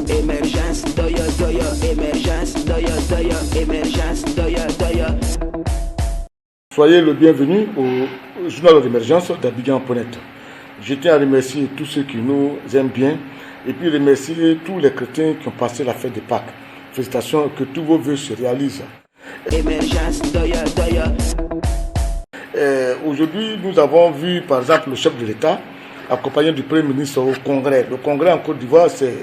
Émergence, doya, doya, émergence, doya, doya, émergence, doya, doya. Soyez le bienvenu au journal d'émergence d'Abidjan.net. Je tiens à remercier tous ceux qui nous aiment bien et puis remercier tous les chrétiens qui ont passé la fête de Pâques. Félicitations, que tous vos vœux se réalisent. Émergence, doya, doya. Aujourd'hui, nous avons vu par exemple le chef de l'État accompagné du Premier ministre au Congrès. Le Congrès en Côte d'Ivoire, c'est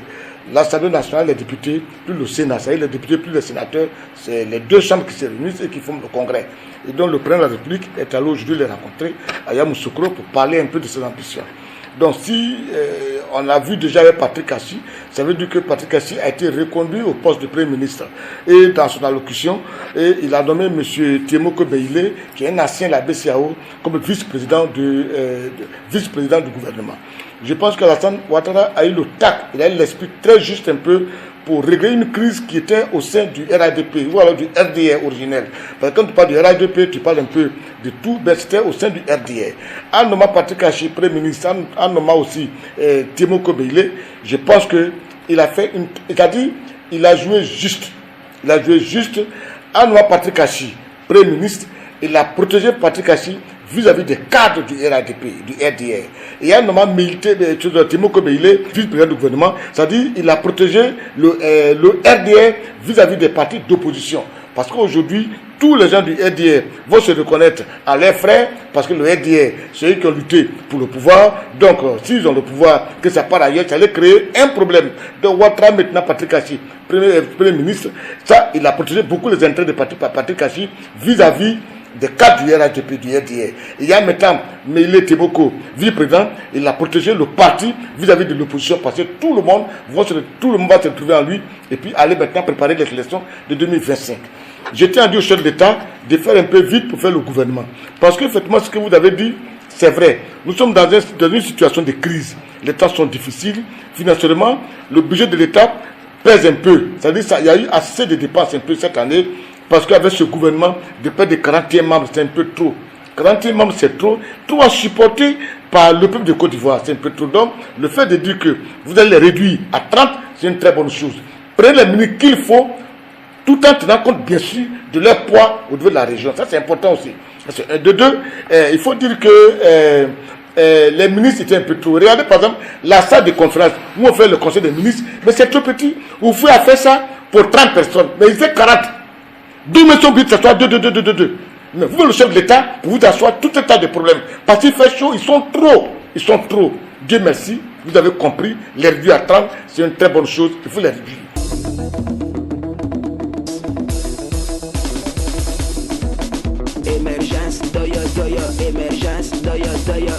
l'Assemblée nationale, les députés, plus le Sénat. C'est-à-dire les députés, plus les sénateurs. C'est les deux chambres qui se réunissent et qui forment le Congrès. Et donc le président de la République est allé aujourd'hui les rencontrer à Yamoussoukro pour parler un peu de ses ambitions. Donc si on a vu déjà avec Patrick Assi, ça veut dire que Patrick Assi a été reconduit au poste de Premier ministre. Et dans son allocution, il a nommé M. Temoko Beile, qui est un ancien de la BCAO, comme vice-président du gouvernement. Je pense qu'Alassane Ouattara a eu le tact, il a eu l'esprit très juste un peu pour régler une crise qui était au sein du RADP, ou alors du RDR originel. Parce que quand tu parles du RADP, tu parles un peu de tout, mais c'était au sein du RDR. En nommant Patrick Assi, Premier ministre, en nommant aussi Temoko Beile, je pense qu'il a fait une... C'est-à-dire, il a joué juste. Il a joué juste. En nommant Patrick Assi, Premier ministre, il a protégé Patrick Assi vis-à-vis des cadres du RADP, du RDR. Et en nommant Temoko Beile, vice-président du gouvernement, c'est-à-dire qu'il a protégé le RDR vis-à-vis des partis d'opposition. Parce qu'aujourd'hui, tous les gens du RDR vont se reconnaître à leurs frères, parce que le RDR, c'est eux qui ont lutté pour le pouvoir. Donc, s'ils ont le pouvoir, que ça part ailleurs, ça allait créer un problème. Donc, Ouattara, maintenant, Patrick Assi, Premier ministre, ça, il a protégé beaucoup les intérêts de Patrick Assi vis-à-vis des cadres du RADP, du RDR. Il y a maintenant Meile Temoko, vice-président, il a protégé le parti vis-à-vis de l'opposition parce que tout le monde va se retrouver en lui et puis aller maintenant préparer les élections de 2025. J'étais en dit au chef de l'État de faire un peu vite pour faire le gouvernement. Parce que, effectivement, ce que vous avez dit, c'est vrai. Nous sommes dans une situation de crise. Les temps sont difficiles. Financièrement, le budget de l'État pèse un peu. C'est-à-dire qu'il y a eu assez de dépenses un peu cette année. Parce qu'avec ce gouvernement, de près de 41 membres, c'est un peu trop. 41 membres, c'est trop. Tout à supporter par le peuple de Côte d'Ivoire, c'est un peu trop. Donc, le fait de dire que vous allez les réduire à 30, c'est une très bonne chose. Prenez les ministres qu'il faut, tout en tenant compte, bien sûr, de leur poids au niveau de la région. Ça, c'est important aussi. De deux, il faut dire que les ministres étaient un peu trop. Regardez, par exemple, la salle de conférence où on fait le conseil des ministres, mais c'est trop petit. Vous pouvez faire ça pour 30 personnes, mais il fait 40. D'où me sont obligés de s'asseoir 2. Mais vous, le chef de l'État, pour vous asseoir tout un tas de problèmes. Parce qu'il fait chaud, ils sont trop. Dieu merci, vous avez compris, les réduire à 30, c'est une très bonne chose, il faut les réduire. Émergence, doya, doya, émergence, doya, doya,